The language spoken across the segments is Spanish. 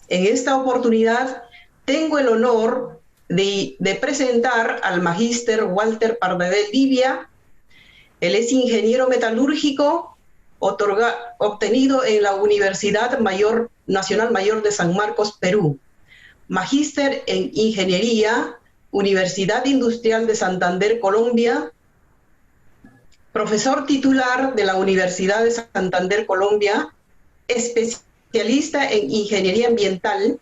En esta oportunidad tengo el honor de presentar al magíster Walter Pardavé Livia. Él es ingeniero metalúrgico obtenido en la Universidad Nacional Mayor de San Marcos, Perú. Magíster en Ingeniería, Universidad Industrial de Santander, Colombia. Profesor titular de la Universidad de Santander, Colombia. Especialista en Ingeniería Ambiental.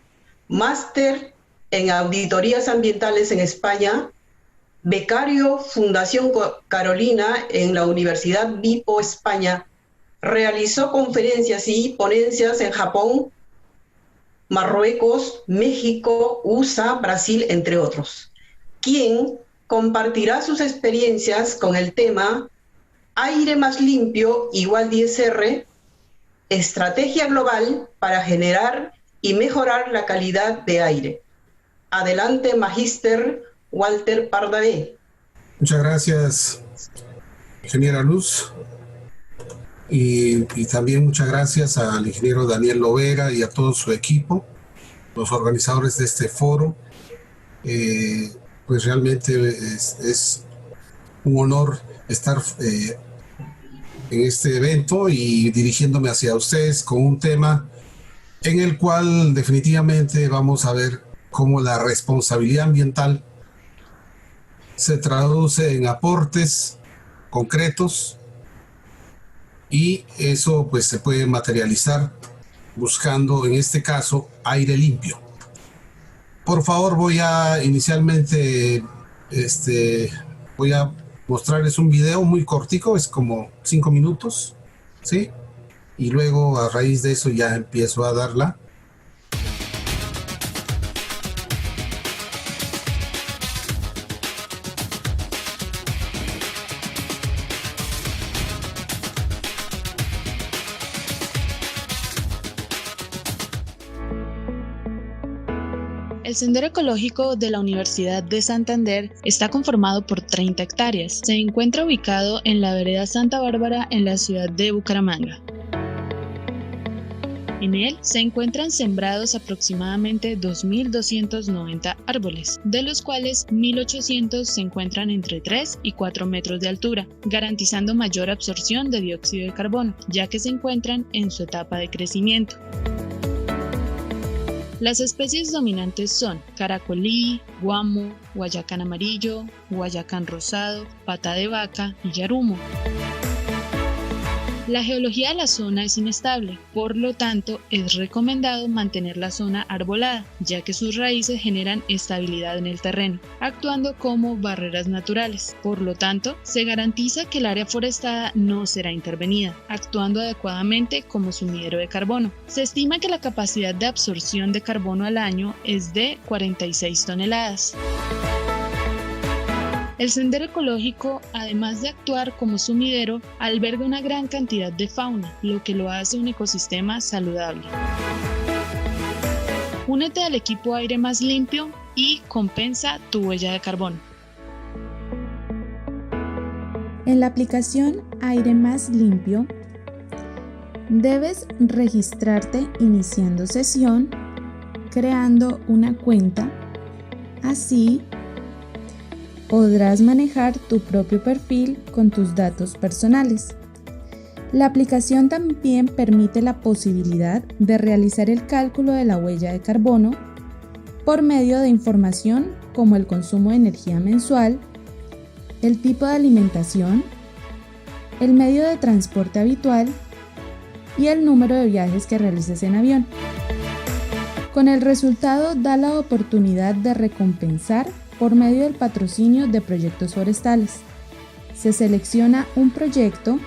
Máster en Auditorías Ambientales en España. Becario Fundación Carolina en la Universidad Vipo, España. Realizó conferencias y ponencias en Japón, Marruecos, México, USA, Brasil, entre otros. Quien compartirá sus experiencias con el tema Aire más limpio igual 10R, estrategia global para generar y mejorar la calidad de aire. Adelante, magíster Walter Pardavé. Muchas gracias, ingeniera Luz. Y también muchas gracias al ingeniero Daniel Lovera y a todo su equipo, los organizadores de este foro. Pues realmente es un honor estar en este evento y dirigiéndome hacia ustedes con un tema en el cual definitivamente vamos a ver cómo la responsabilidad ambiental se traduce en aportes concretos y eso pues se puede materializar buscando en este caso aire limpio. Por favor, voy a inicialmente voy a mostrarles un video muy cortico, es como 5 minutos, ¿sí? Y luego a raíz de eso ya empiezo a darla. El Sendero Ecológico de la Universidad de Santander está conformado por 30 hectáreas. Se encuentra ubicado en la vereda Santa Bárbara en la ciudad de Bucaramanga. En él se encuentran sembrados aproximadamente 2.290 árboles, de los cuales 1.800 se encuentran entre 3 y 4 metros de altura, garantizando mayor absorción de dióxido de carbono, ya que se encuentran en su etapa de crecimiento. Las especies dominantes son caracolí, guamo, guayacán amarillo, guayacán rosado, pata de vaca y yarumo. La geología de la zona es inestable, por lo tanto es recomendado mantener la zona arbolada, ya que sus raíces generan estabilidad en el terreno, actuando como barreras naturales. Por lo tanto, se garantiza que el área forestada no será intervenida, actuando adecuadamente como sumidero de carbono. Se estima que la capacidad de absorción de carbono al año es de 46 toneladas. El sendero ecológico, además de actuar como sumidero, alberga una gran cantidad de fauna, lo que lo hace un ecosistema saludable. Únete al equipo Aire Más Limpio y compensa tu huella de carbono. En la aplicación Aire Más Limpio, debes registrarte iniciando sesión, creando una cuenta. Así podrás manejar tu propio perfil con tus datos personales. La aplicación también permite la posibilidad de realizar el cálculo de la huella de carbono por medio de información como el consumo de energía mensual, el tipo de alimentación, el medio de transporte habitual y el número de viajes que realices en avión. Con el resultado da la oportunidad de recompensar por medio del patrocinio de proyectos forestales. Se selecciona un proyecto,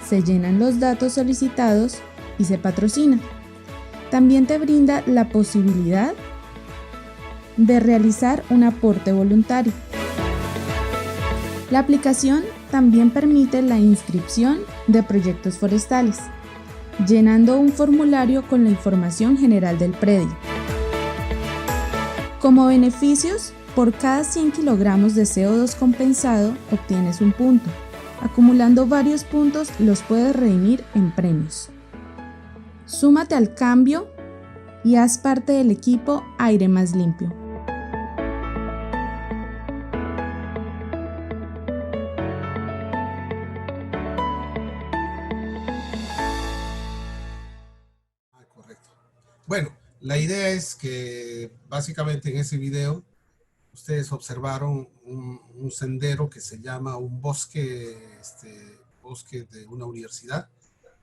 se llenan los datos solicitados y se patrocina. También te brinda la posibilidad de realizar un aporte voluntario. La aplicación también permite la inscripción de proyectos forestales, llenando un formulario con la información general del predio. Como beneficios, por cada 100 kilogramos de CO2 compensado obtienes un punto. Acumulando varios puntos los puedes redimir en premios. Súmate al cambio y haz parte del equipo Aire Más Limpio. Correcto. Bueno, la idea es que básicamente en ese video ustedes observaron un sendero que se llama un bosque, bosque de una universidad,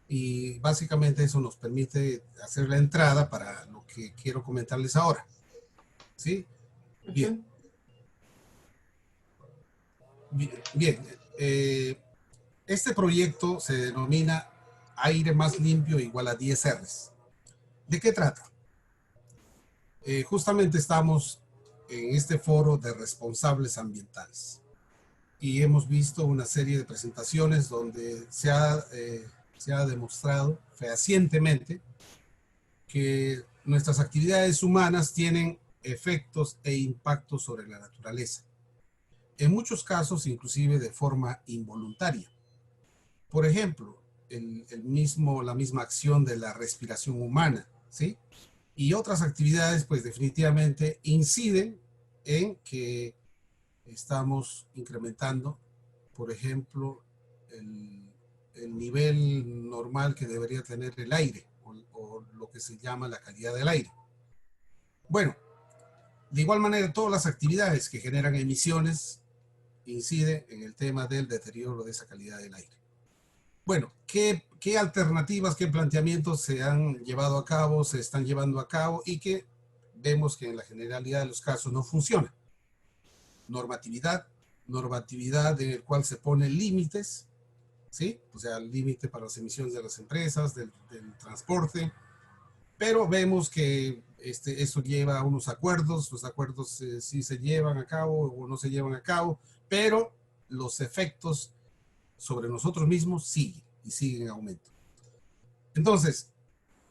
y básicamente eso nos permite hacer la entrada para lo que quiero comentarles ahora. ¿Sí? Bien. Bien. Este proyecto se denomina Aire Más Limpio igual a 10 R's. ¿De qué trata? Justamente estamos en este foro de responsables ambientales y hemos visto una serie de presentaciones donde se ha demostrado fehacientemente que nuestras actividades humanas tienen efectos e impactos sobre la naturaleza. En muchos casos, inclusive de forma involuntaria. Por ejemplo, la misma acción de la respiración humana, ¿sí? Y otras actividades, pues definitivamente inciden en que estamos incrementando, por ejemplo, el nivel normal que debería tener el aire, o lo que se llama la calidad del aire. Bueno, de igual manera, todas las actividades que generan emisiones inciden en el tema del deterioro de esa calidad del aire. Bueno, ¿qué alternativas, qué planteamientos se han llevado a cabo, se están llevando a cabo y que vemos que en la generalidad de los casos no funciona? Normatividad en el cual se ponen límites, ¿sí? O sea, el límite para las emisiones de las empresas, del transporte, pero vemos que eso lleva a unos acuerdos, los acuerdos sí se llevan a cabo o no se llevan a cabo, pero los efectos sobre nosotros mismos siguen y siguen en aumento. Entonces,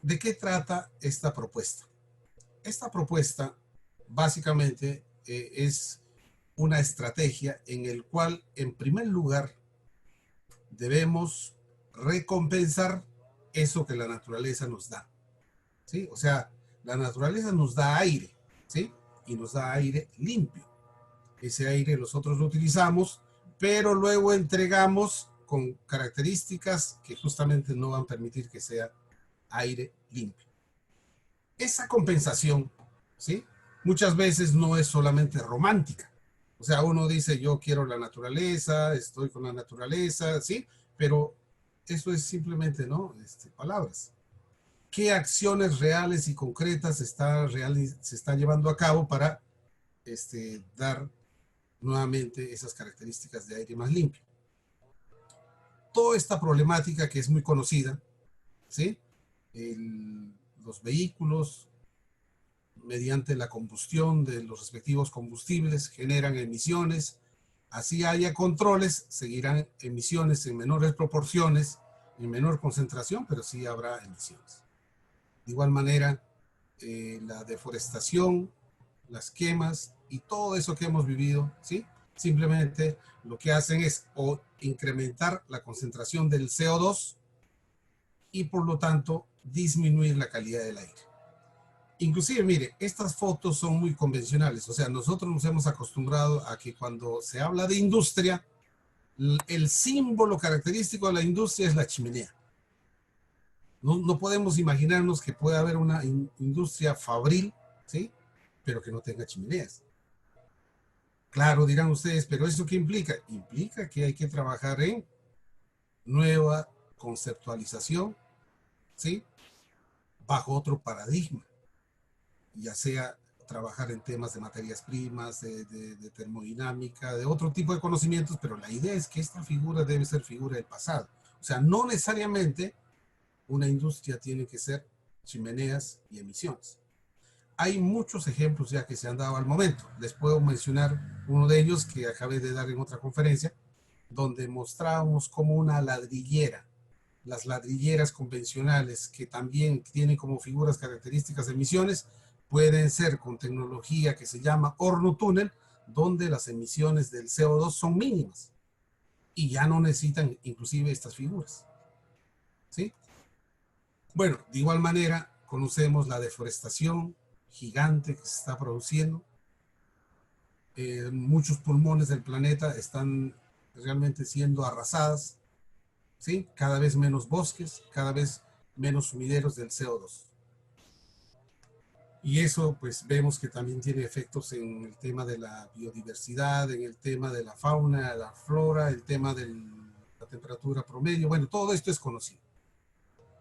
¿de qué trata esta propuesta? Esta propuesta básicamente es una estrategia en el cual, en primer lugar, debemos recompensar eso que la naturaleza nos da, ¿sí? O sea, la naturaleza nos da aire, ¿sí? Y nos da aire limpio. Ese aire nosotros lo utilizamos, pero luego entregamos con características que justamente no van a permitir que sea aire limpio. Esa compensación, ¿sí? Muchas veces no es solamente romántica. O sea, uno dice, yo quiero la naturaleza, estoy con la naturaleza, ¿sí? Pero eso es simplemente, ¿no? Palabras. ¿Qué acciones reales y concretas se están llevando a cabo para dar nuevamente esas características de aire más limpio? Toda esta problemática que es muy conocida, ¿sí? Los vehículos, mediante la combustión de los respectivos combustibles, generan emisiones. Así haya controles, seguirán emisiones en menores proporciones, en menor concentración, pero sí habrá emisiones. De igual manera, la deforestación, las quemas y todo eso que hemos vivido, ¿sí? Simplemente lo que hacen es o incrementar la concentración del CO2 y por lo tanto disminuir la calidad del aire. Inclusive, mire, estas fotos son muy convencionales. O sea, nosotros nos hemos acostumbrado a que cuando se habla de industria, el símbolo característico de la industria es la chimenea. No podemos imaginarnos que pueda haber una industria fabril, ¿sí? Pero que no tenga chimeneas. Claro, dirán ustedes, pero ¿eso qué implica? Implica que hay que trabajar en nueva conceptualización, ¿sí? Bajo otro paradigma. Ya sea trabajar en temas de materias primas, de termodinámica, de otro tipo de conocimientos, pero la idea es que esta figura debe ser figura del pasado. O sea, no necesariamente una industria tiene que ser chimeneas y emisiones. Hay muchos ejemplos ya que se han dado al momento. Les puedo mencionar uno de ellos que acabé de dar en otra conferencia, donde mostrábamos como una ladrillera, las ladrilleras convencionales que también tienen como figuras características de emisiones, pueden ser con tecnología que se llama horno túnel, donde las emisiones del CO2 son mínimas y ya no necesitan inclusive estas figuras, ¿sí? Bueno, de igual manera, conocemos la deforestación gigante que se está produciendo. Muchos pulmones del planeta están realmente siendo arrasadas, ¿sí? Cada vez menos bosques, cada vez menos sumideros del CO2. Y eso pues vemos que también tiene efectos en el tema de la biodiversidad, en el tema de la fauna, la flora, el tema de la temperatura promedio. Bueno, todo esto es conocido.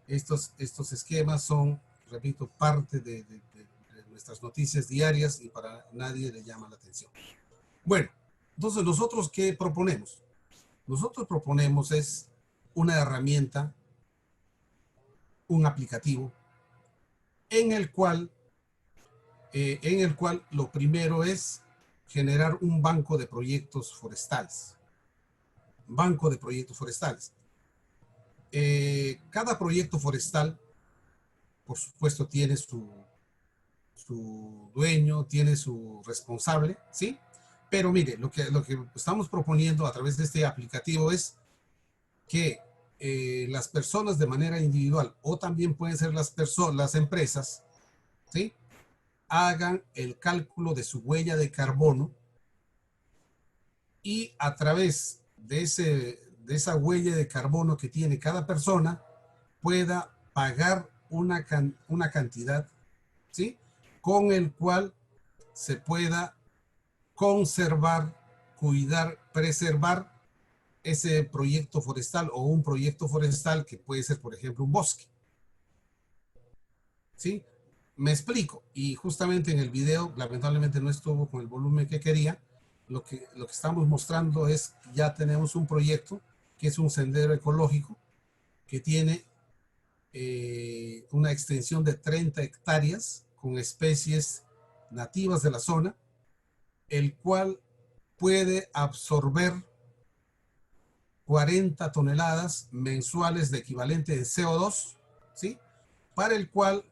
Estos esquemas son, repito, parte de nuestras noticias diarias y para nadie le llama la atención. Bueno, entonces nosotros ¿qué proponemos? Nosotros proponemos es una herramienta, un aplicativo, en el cual lo primero es generar un banco de proyectos forestales. Banco de proyectos forestales. Cada proyecto forestal, por supuesto, tiene su dueño, tiene su responsable, ¿sí? Pero mire, lo que estamos proponiendo a través de este aplicativo es que las personas de manera individual, o también pueden ser las empresas, ¿sí?, hagan el cálculo de su huella de carbono y a través de esa huella de carbono que tiene cada persona pueda pagar una cantidad, ¿sí?, con el cual se pueda conservar, cuidar, preservar ese proyecto forestal o un proyecto forestal que puede ser, por ejemplo, un bosque. ¿Sí? Me explico. Y justamente en el video, lamentablemente no estuvo con el volumen que quería. Lo que estamos mostrando es que ya tenemos un proyecto que es un sendero ecológico que tiene una extensión de 30 hectáreas con especies nativas de la zona, el cual puede absorber 40 toneladas mensuales de equivalente de CO2, ¿sí?, para el cual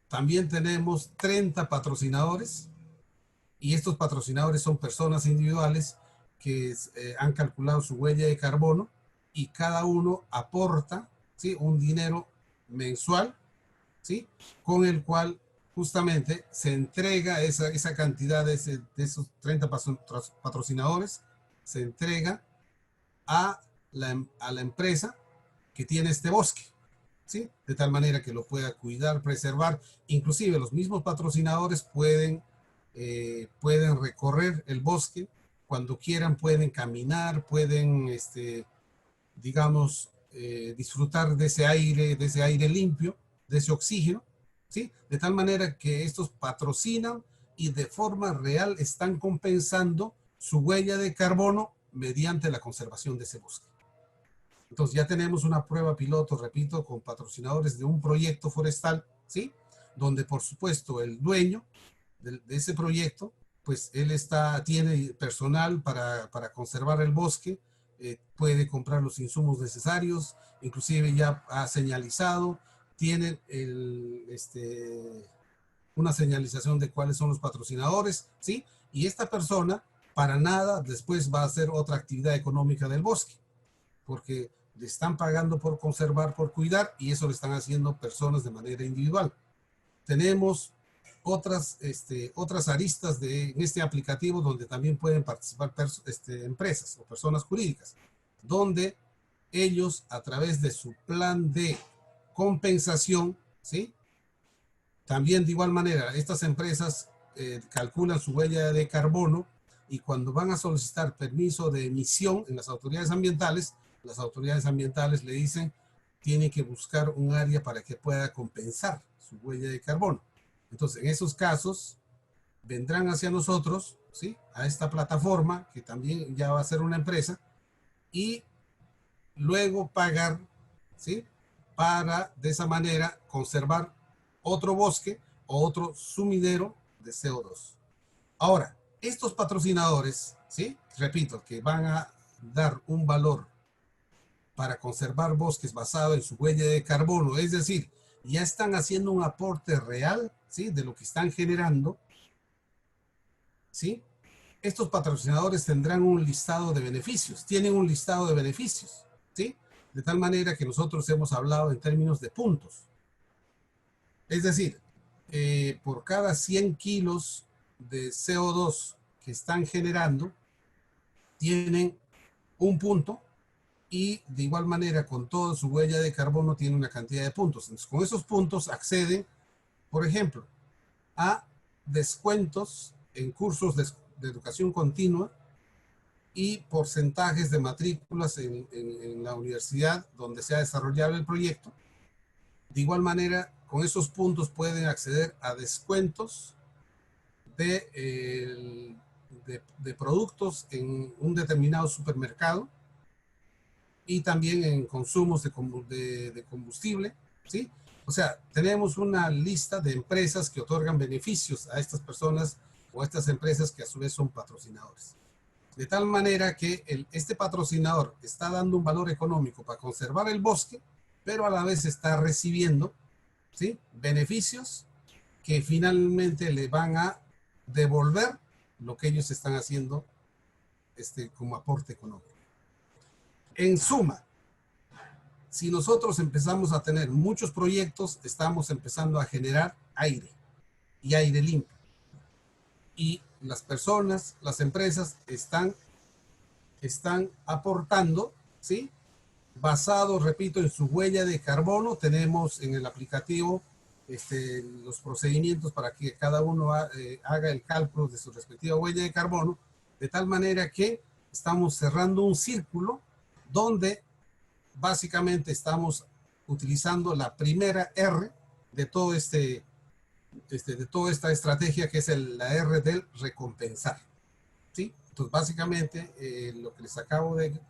también tenemos 30 patrocinadores, y estos patrocinadores son personas individuales que han calculado su huella de carbono y cada uno aporta, ¿sí?, un dinero mensual, ¿sí?, con el cual justamente se entrega esa cantidad de esos 30 patrocinadores, se entrega a la empresa que tiene este bosque, ¿sí?, de tal manera que lo pueda cuidar, preservar. Inclusive los mismos patrocinadores pueden recorrer el bosque cuando quieran, pueden caminar, pueden, digamos, disfrutar de ese aire limpio, de ese oxígeno, ¿sí?, de tal manera que estos patrocinan y de forma real están compensando su huella de carbono mediante la conservación de ese bosque. Entonces ya tenemos una prueba piloto, repito, con patrocinadores de un proyecto forestal, ¿sí?, donde por supuesto el dueño de ese proyecto, pues él tiene personal para conservar el bosque, puede comprar los insumos necesarios, inclusive ya ha señalizado, tiene una señalización de cuáles son los patrocinadores, ¿sí? Y esta persona para nada después va a hacer otra actividad económica del bosque, porque le están pagando por conservar, por cuidar, y eso lo están haciendo personas de manera individual. Tenemos otras aristas en este aplicativo donde también pueden participar empresas o personas jurídicas, donde ellos a través de su plan de compensación, ¿sí?, también de igual manera estas empresas calculan su huella de carbono, y cuando van a solicitar permiso de emisión en las autoridades ambientales le dicen tiene que buscar un área para que pueda compensar su huella de carbono. Entonces, en esos casos, vendrán hacia nosotros, ¿sí?, a esta plataforma, que también ya va a ser una empresa, y luego pagar, ¿sí?, para de esa manera conservar otro bosque o otro sumidero de CO2. Ahora, estos patrocinadores, ¿sí?, repito, que van a dar un valor para conservar bosques basado en su huella de carbono, es decir, ya están haciendo un aporte real, ¿sí?, de lo que están generando, ¿sí? Estos patrocinadores tendrán un listado de beneficios, tienen un listado de beneficios, ¿sí?, de tal manera que nosotros hemos hablado en términos de puntos. Es decir, por cada 100 kilos de CO2 que están generando, tienen un punto, y de igual manera con toda su huella de carbono tiene una cantidad de puntos. Entonces, con esos puntos acceden, por ejemplo, a descuentos en cursos de educación continua y porcentajes de matrículas en la universidad donde se ha desarrollado el proyecto. De igual manera, con esos puntos pueden acceder a descuentos de productos en un determinado supermercado y también en consumos de combustible, ¿sí? O sea, tenemos una lista de empresas que otorgan beneficios a estas personas o a estas empresas que a su vez son patrocinadores. De tal manera que este patrocinador está dando un valor económico para conservar el bosque, pero a la vez está recibiendo, ¿sí?, beneficios que finalmente le van a devolver lo que ellos están haciendo como aporte económico. En suma, si nosotros empezamos a tener muchos proyectos, estamos empezando a generar aire y aire limpio. Y las personas, las empresas están aportando, ¿sí? Basado, repito, en su huella de carbono. Tenemos en el aplicativo los procedimientos para que cada uno haga el cálculo de su respectiva huella de carbono, de tal manera que estamos cerrando un círculo donde básicamente estamos utilizando la primera R de todo de toda esta estrategia, que es la R del recompensar, ¿sí? Entonces, básicamente, lo que les acabo de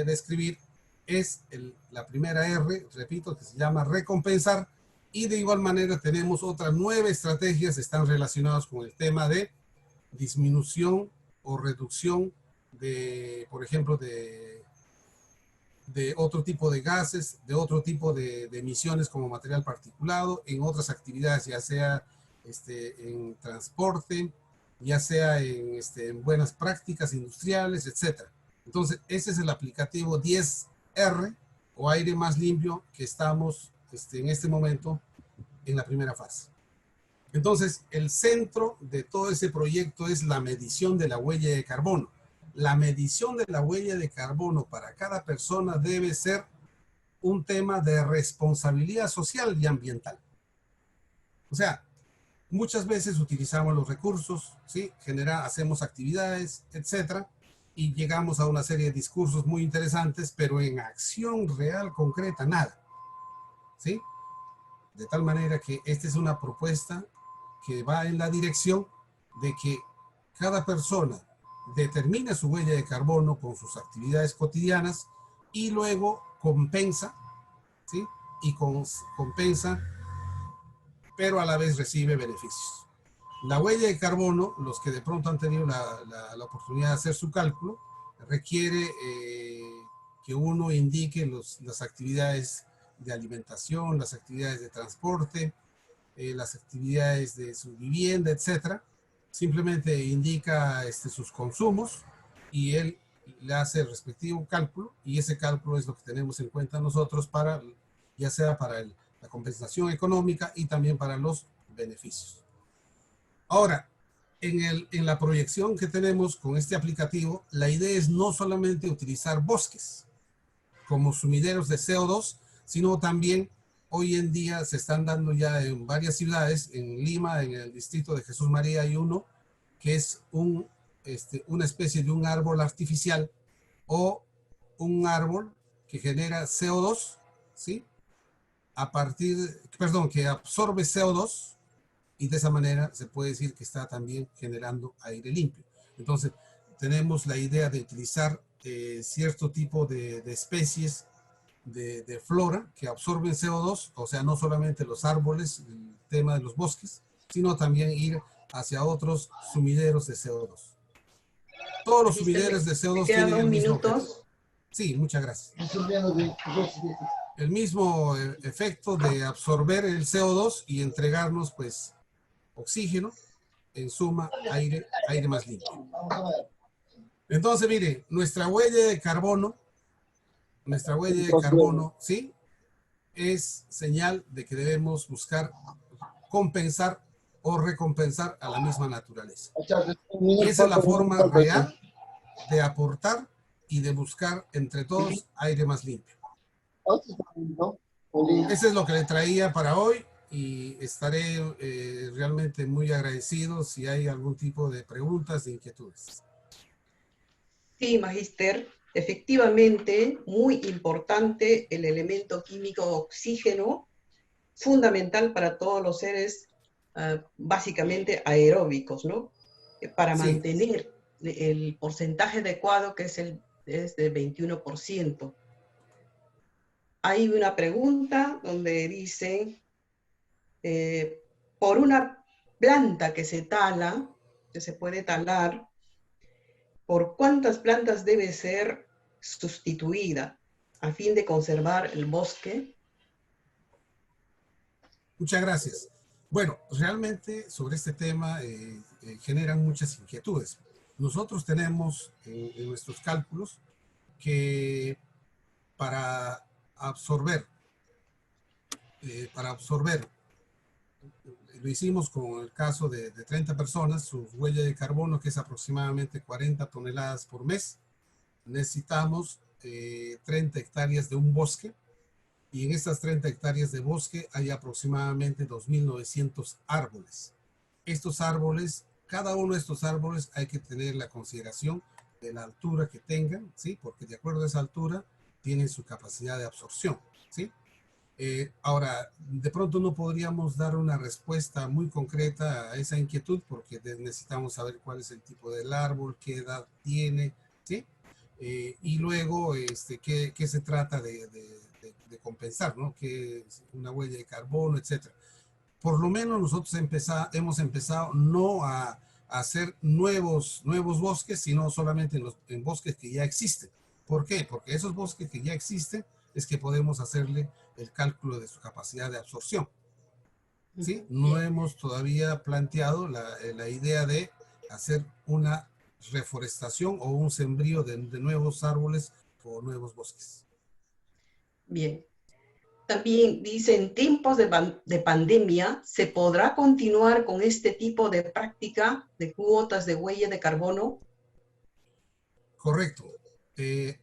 describir es la primera R, repito, que se llama recompensar, y de igual manera tenemos otras 9 estrategias que están relacionadas con el tema de disminución o reducción por ejemplo, de otro tipo de gases, de otro tipo de emisiones como material particulado, en otras actividades, ya sea en transporte, ya sea en buenas prácticas industriales, etc. Entonces, ese es el aplicativo 10R o aire más limpio que estamos en este momento en la primera fase. Entonces, el centro de todo ese proyecto es la medición de la huella de carbono. La medición de la huella de carbono para cada persona debe ser un tema de responsabilidad social y ambiental. O sea, muchas veces utilizamos los recursos, ¿sí? Hacemos actividades, etcétera, y llegamos a una serie de discursos muy interesantes, pero en acción real, concreta, nada, ¿sí? De tal manera que esta es una propuesta que va en la dirección de que cada persona determina su huella de carbono con sus actividades cotidianas y luego compensa, ¿sí? Y compensa, pero a la vez recibe beneficios. La huella de carbono, los que de pronto han tenido la oportunidad de hacer su cálculo, requiere que uno indique las actividades de alimentación, las actividades de transporte, las actividades de su vivienda, etcétera. Simplemente indica sus consumos y él le hace el respectivo cálculo, y ese cálculo es lo que tenemos en cuenta nosotros ya sea para la compensación económica y también para los beneficios. Ahora, en la proyección que tenemos con este aplicativo, la idea es no solamente utilizar bosques como sumideros de CO2, sino también hoy en día se están dando ya en varias ciudades. En Lima, en el distrito de Jesús María, hay uno que es una especie de un árbol artificial o un árbol que genera CO2, ¿sí? Que absorbe CO2, y de esa manera se puede decir que está también generando aire limpio. Entonces, tenemos la idea de utilizar cierto tipo de especies de flora que absorben CO2, o sea, no solamente los árboles, el tema de los bosques, sino también ir hacia otros sumideros de CO2. Todos los sumideros de CO2 tienen el mismo efecto. Sí, muchas gracias. El mismo efecto de absorber el CO2 y entregarnos, pues, oxígeno, en suma, aire más limpio. Entonces, mire, nuestra huella de carbono, ¿sí? es señal de que debemos buscar compensar o recompensar a la misma naturaleza. Y esa es la forma real de aportar y de buscar entre todos aire más limpio. Eso es lo que le traía para hoy y estaré realmente muy agradecido si hay algún tipo de preguntas, de inquietudes. Sí, magíster, efectivamente, muy importante el elemento químico oxígeno, fundamental para todos los seres básicamente aeróbicos, ¿no? Para Sí, mantener el porcentaje adecuado que es del 21%. Hay una pregunta donde dice, por una planta que se tala, que se puede talar, ¿por cuántas plantas debe ser sustituida a fin de conservar el bosque? muchas gracias. Bueno, realmente sobre este tema generan muchas inquietudes. Nosotros tenemos en nuestros cálculos que para absorber, lo hicimos con el caso de 30 personas, su huella de carbono, que es aproximadamente 40 toneladas por mes. Necesitamos 30 hectáreas de un bosque, y en estas 30 hectáreas de bosque hay aproximadamente 2.900 árboles. Estos árboles, cada uno de estos árboles hay que tener la consideración de la altura que tengan, ¿sí? Porque de acuerdo a esa altura tienen su capacidad de absorción, ¿sí? Ahora, de pronto no podríamos dar una respuesta muy concreta a esa inquietud porque necesitamos saber cuál es el tipo del árbol, qué edad tiene, ¿sí? Y luego, qué se trata de compensar, ¿no? Que es una huella de carbono, etcétera. Por lo menos nosotros hemos empezado no a hacer nuevos bosques, sino solamente en bosques que ya existen. ¿Por qué? Porque esos bosques que ya existen es que podemos hacerle el cálculo de su capacidad de absorción. ¿Sí? No hemos todavía planteado la idea de hacer una reforestación o un sembrío de nuevos árboles o nuevos bosques. Bien. También dice, en tiempos de pandemia, ¿se podrá continuar con este tipo de práctica de cuotas de huella de carbono? Correcto.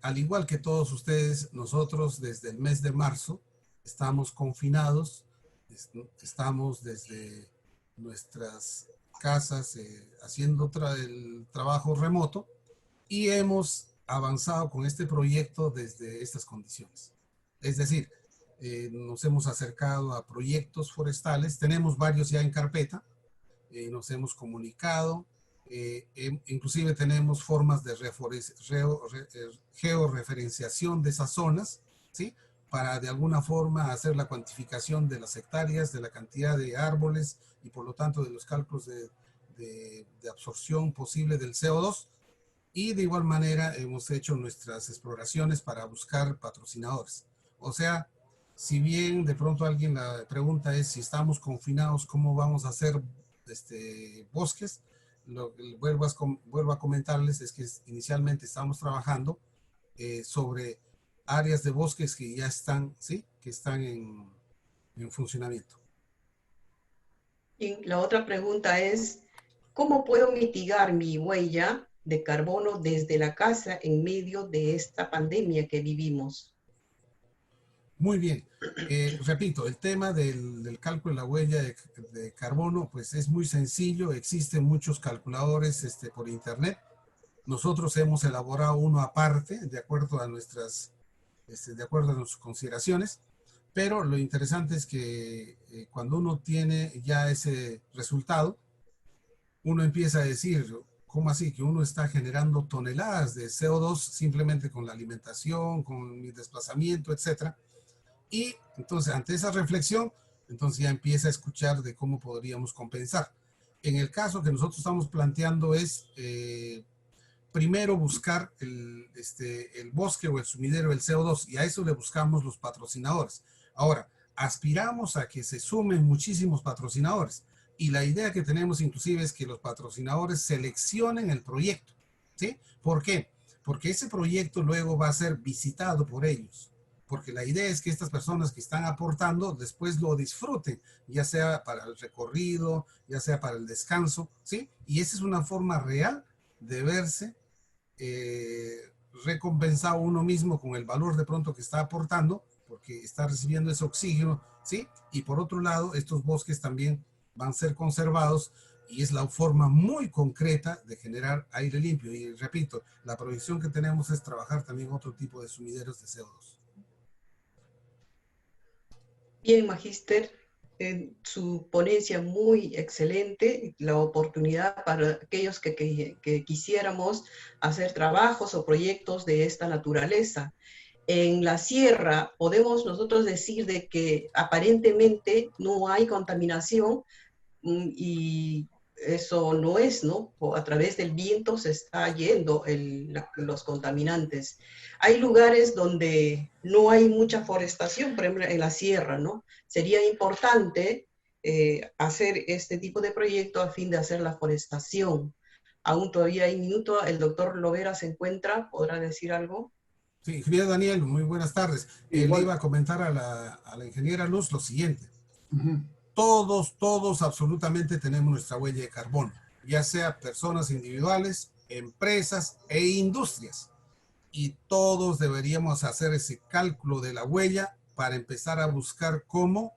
Al igual que todos ustedes, nosotros desde el mes de marzo estamos confinados, estamos desde nuestras casas haciendo el trabajo remoto y hemos avanzado con este proyecto desde estas condiciones. Es decir, nos hemos acercado a proyectos forestales, tenemos varios ya en carpeta, nos hemos comunicado, inclusive tenemos formas de georreferenciación de esas zonas, ¿sí? Para de alguna forma hacer la cuantificación de las hectáreas, de la cantidad de árboles y por lo tanto de los cálculos de absorción posible del CO2. Y de igual manera hemos hecho nuestras exploraciones para buscar patrocinadores. O sea, si bien de pronto alguien la pregunta es si estamos confinados, ¿cómo vamos a hacer bosques? Lo que vuelvo a comentarles es que inicialmente estamos trabajando sobre áreas de bosques que ya están, ¿sí? Que están en funcionamiento. Y la otra pregunta es, ¿cómo puedo mitigar mi huella de carbono desde la casa en medio de esta pandemia que vivimos? Muy bien. Repito, el tema del cálculo de la huella de carbono, pues es muy sencillo. Existen muchos calculadores por internet. Nosotros hemos elaborado uno aparte, de acuerdo a nuestras consideraciones. Pero lo interesante es que cuando uno tiene ya ese resultado, uno empieza a decir, ¿cómo así? Que uno está generando toneladas de CO2 simplemente con la alimentación, con mi desplazamiento, etcétera. Y entonces, ante esa reflexión, entonces ya empieza a escuchar de cómo podríamos compensar. En el caso que nosotros estamos planteando es, primero buscar el bosque o el sumidero del CO2, y a eso le buscamos los patrocinadores. Ahora, aspiramos a que se sumen muchísimos patrocinadores, y la idea que tenemos inclusive es que los patrocinadores seleccionen el proyecto, ¿sí? ¿Por qué? Porque ese proyecto luego va a ser visitado por ellos. porque la idea es que estas personas que están aportando después lo disfruten, ya sea para el recorrido, ya sea para el descanso, ¿sí? Y esa es una forma real de verse recompensado uno mismo con el valor de pronto que está aportando, porque está recibiendo ese oxígeno, ¿sí? Y por otro lado, estos bosques también van a ser conservados y es la forma muy concreta de generar aire limpio. Y repito, la proyección que tenemos es trabajar también otro tipo de sumideros de CO2. Bien, Magíster, su ponencia muy excelente, la oportunidad para aquellos que quisiéramos hacer trabajos o proyectos de esta naturaleza. En la sierra podemos nosotros decir de que aparentemente no hay contaminación, y eso no es, ¿no? A través del viento se está yendo los contaminantes. Hay lugares donde no hay mucha forestación, por ejemplo, en la sierra, ¿no? Sería importante hacer este tipo de proyecto a fin de hacer la forestación. Aún todavía hay minuto, el doctor Lovera se encuentra, ¿podrá decir algo? Sí, ingeniero Daniel, muy buenas tardes. Le iba a comentar a la ingeniera Luz lo siguiente. Todos absolutamente tenemos nuestra huella de carbono, ya sea personas individuales, empresas e industrias. Y todos deberíamos hacer ese cálculo de la huella para empezar a buscar cómo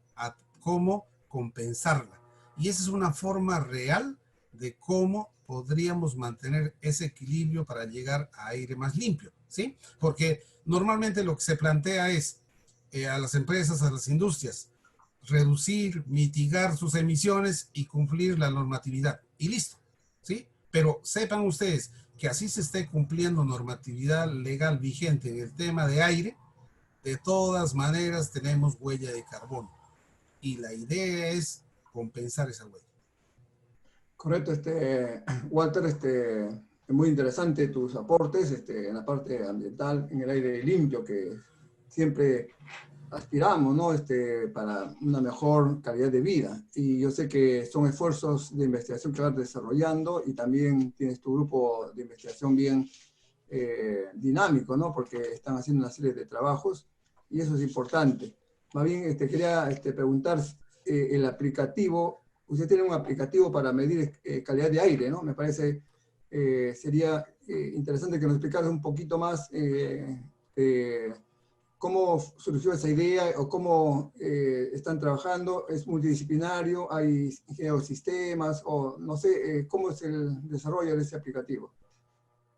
compensarla. Y esa es una forma real de cómo podríamos mantener ese equilibrio para llegar a aire más limpio, ¿sí? Porque normalmente lo que se plantea es a las empresas, a las industrias, reducir, mitigar sus emisiones y cumplir la normatividad. Y listo, ¿sí? Pero sepan ustedes que así se esté cumpliendo normatividad legal vigente en el tema de aire, de todas maneras tenemos huella de carbono. Y la idea es compensar esa huella. Correcto, Walter, es muy interesante tus aportes en la parte ambiental, en el aire limpio, que siempre aspiramos, ¿no? Para una mejor calidad de vida. Y yo sé que son esfuerzos de investigación que vas desarrollando y también tienes tu grupo de investigación bien dinámico, ¿no? Porque están haciendo una serie de trabajos y eso es importante. Más bien, quería preguntar, el aplicativo, usted tiene un aplicativo para medir calidad de aire, ¿no? Me parece, sería interesante que nos explicaras un poquito más cómo surgió esa idea o cómo están trabajando. ¿Es multidisciplinario? ¿Hay ingenieros de sistemas? O no sé, ¿cómo es el desarrollo de ese aplicativo?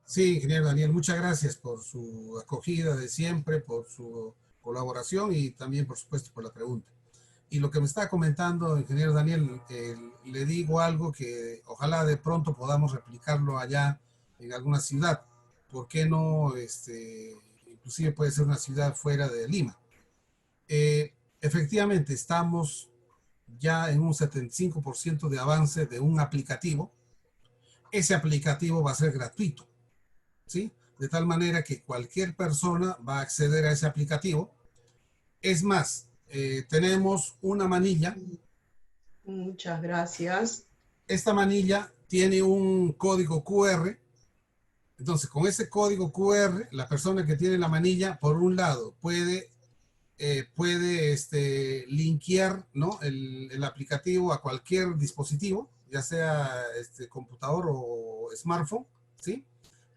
Sí, ingeniero Daniel, muchas gracias por su acogida de siempre, por su colaboración y también, por supuesto, por la pregunta. Y lo que me está comentando, ingeniero Daniel, le digo algo que ojalá de pronto podamos replicarlo allá en alguna ciudad. ¿Por qué no? Inclusive puede ser una ciudad fuera de Lima. Efectivamente, estamos ya en un 75% de avance de un aplicativo. Ese aplicativo va a ser gratuito, ¿sí? De tal manera que cualquier persona va a acceder a ese aplicativo. Es más, tenemos una manilla. Muchas gracias. Esta manilla tiene un código QR. Entonces, con ese código QR, la persona que tiene la manilla, por un lado, puede linkear, ¿no? el aplicativo a cualquier dispositivo, ya sea computador o smartphone, ¿sí?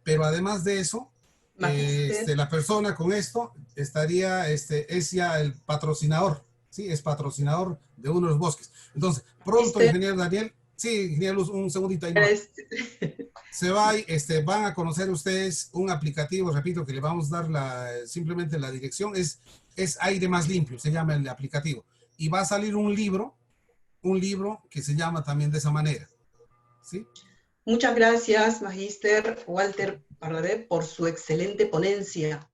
Pero además de eso, la persona con esto estaría, es ya el patrocinador, ¿sí? Es patrocinador de uno de los bosques. Entonces, pronto, ingeniero Daniel, sí, ingeniero Luz, un segundito ahí. Se va, van a conocer ustedes un aplicativo, repito, que le vamos a dar simplemente la dirección, es Aire Más Limpio, se llama el aplicativo. Y va a salir un libro que se llama también de esa manera, ¿sí? Muchas gracias, Magíster Walter Pardavé, por su excelente ponencia.